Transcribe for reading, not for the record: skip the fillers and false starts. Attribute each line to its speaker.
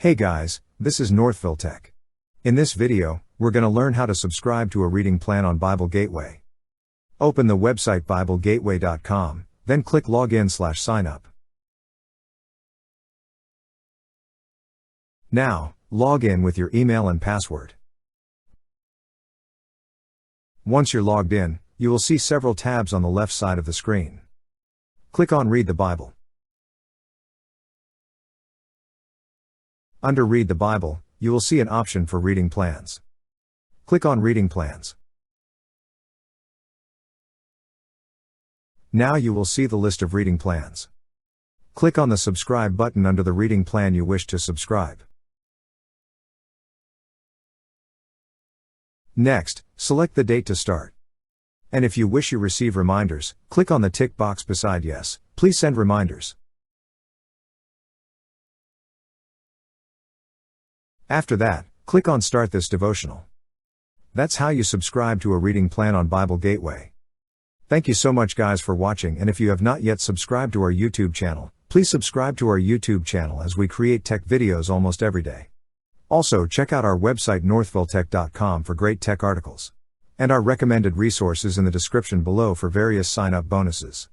Speaker 1: Hey guys, this is Northville Tech. In this video, we're going to learn how to subscribe to a reading plan on Bible Gateway. Open the website BibleGateway.com, then click Login/Sign Up. Now, log in with your email and password. Once you're logged in, you will see several tabs on the left side of the screen. Click on Read the Bible. Under Read the Bible, you will see an option for reading plans. Click on Reading Plans. Now you will see the list of reading plans. Click on the Subscribe button under the reading plan you wish to subscribe. Next, select the date to start. And if you wish you receive reminders, click on the tick box beside Yes, please send reminders. After that, click on Start this devotional. That's how you subscribe to a reading plan on Bible Gateway. Thank you so much guys for watching, and if you have not yet subscribed to our YouTube channel, please subscribe to our YouTube channel as we create tech videos almost every day. Also check out our website northvilletech.com for great tech articles. And our recommended resources in the description below for various sign-up bonuses.